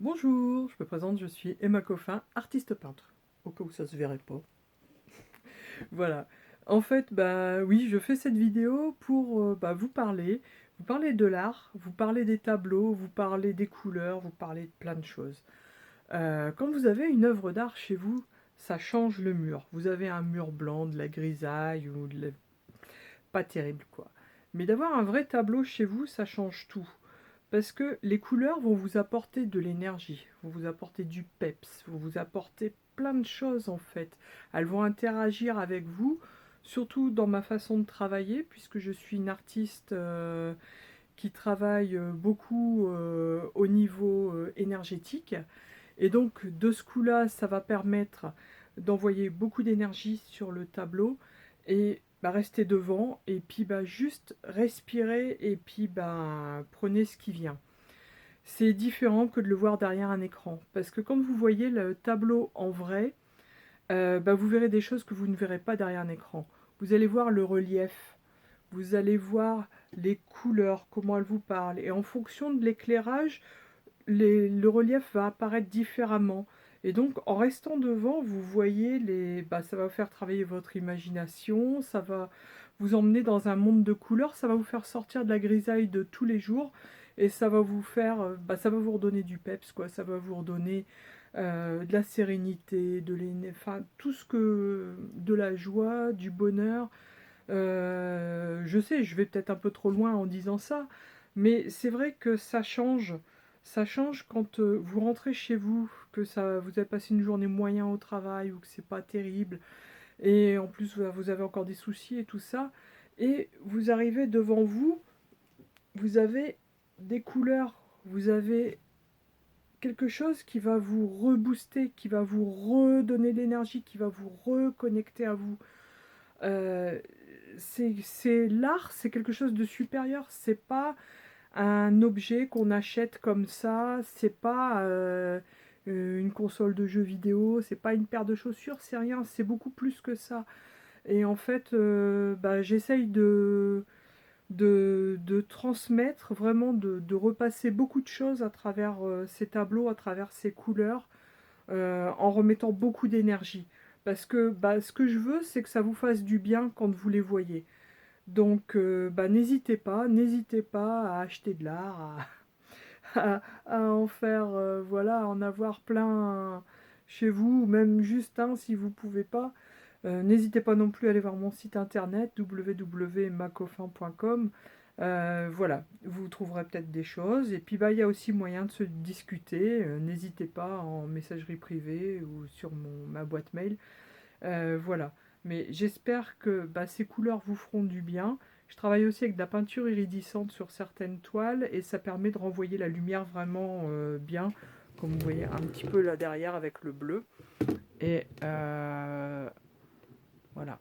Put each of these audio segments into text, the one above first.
Bonjour, je me présente, je suis Emma Coffin, artiste peintre, au cas où ça se verrait pas. Voilà. En fait, bah oui, je fais cette vidéo pour vous parler de l'art, vous parler des tableaux, vous parler des couleurs, vous parler de plein de choses. Quand vous avez une œuvre d'art chez vous, ça change le mur. Vous avez un mur blanc, de la grisaille ou pas terrible quoi. Mais d'avoir un vrai tableau chez vous, ça change tout. Parce que les couleurs vont vous apporter de l'énergie, vont vous apporter du peps, vont vous apporter plein de choses en fait. Elles vont interagir avec vous, surtout dans ma façon de travailler, puisque je suis une artiste qui travaille beaucoup au niveau énergétique. Et donc de ce coup-là, ça va permettre d'envoyer beaucoup d'énergie sur le tableau et rester devant et puis juste respirer et puis prenez ce qui vient. C'est différent que de le voir derrière un écran parce que quand vous voyez le tableau en vrai, vous verrez des choses que vous ne verrez pas derrière un écran. Vous allez voir le relief, vous allez voir les couleurs, comment elles vous parlent et en fonction de l'éclairage, le relief va apparaître différemment. Et donc, en restant devant, vous voyez ça va faire travailler votre imagination, ça va vous emmener dans un monde de couleurs, ça va vous faire sortir de la grisaille de tous les jours, et ça va vous faire, ça va vous redonner du peps, quoi. Ça va vous redonner de la sérénité, enfin, tout ce que, de la joie, du bonheur. Je sais, je vais peut-être un peu trop loin en disant ça, mais c'est vrai que ça change. Ça change quand vous rentrez chez vous, que vous avez passé une journée moyen au travail ou que c'est pas terrible, et en plus vous avez encore des soucis et tout ça, et vous arrivez devant vous, vous avez des couleurs, vous avez quelque chose qui va vous rebooster, qui va vous redonner de l'énergie, qui va vous reconnecter à vous. Euh, c'est l'art, c'est quelque chose de supérieur. C'est pas un objet qu'on achète comme ça. C'est pas une console de jeux vidéo. C'est pas une paire de chaussures. C'est rien. C'est beaucoup plus que ça. Et en fait, j'essaye de transmettre, vraiment de repasser beaucoup de choses à travers ces tableaux, à travers ces couleurs, en remettant beaucoup d'énergie. Parce que ce que je veux, c'est que ça vous fasse du bien quand vous les voyez. Donc n'hésitez pas à acheter de l'art, à en faire, voilà, à en avoir plein chez vous, ou même juste un si vous pouvez pas. N'hésitez pas non plus à aller voir mon site internet www.macofin.com. Voilà, vous trouverez peut-être des choses. Et puis il y a aussi moyen de se discuter. N'hésitez pas en messagerie privée ou sur ma boîte mail. Voilà. Mais j'espère que ces couleurs vous feront du bien. Je travaille aussi avec de la peinture iridescente sur certaines toiles et ça permet de renvoyer la lumière vraiment bien, comme vous voyez un petit peu là derrière avec le bleu. Et voilà.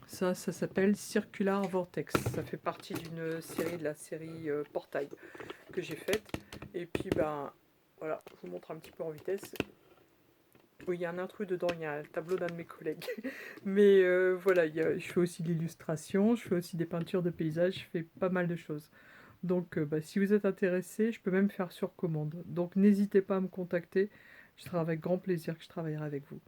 Ça s'appelle Circular Vortex. Ça fait partie d'une série, de la série Portail que j'ai faite. Et puis, voilà, je vous montre un petit peu en vitesse. Oui, il y a un intrus dedans, il y a le tableau d'un de mes collègues. Mais voilà, je fais aussi de l'illustration, je fais aussi des peintures de paysages, je fais pas mal de choses. Donc, si vous êtes intéressé, je peux même faire sur commande. Donc, n'hésitez pas à me contacter. Je serai avec grand plaisir que je travaillerai avec vous.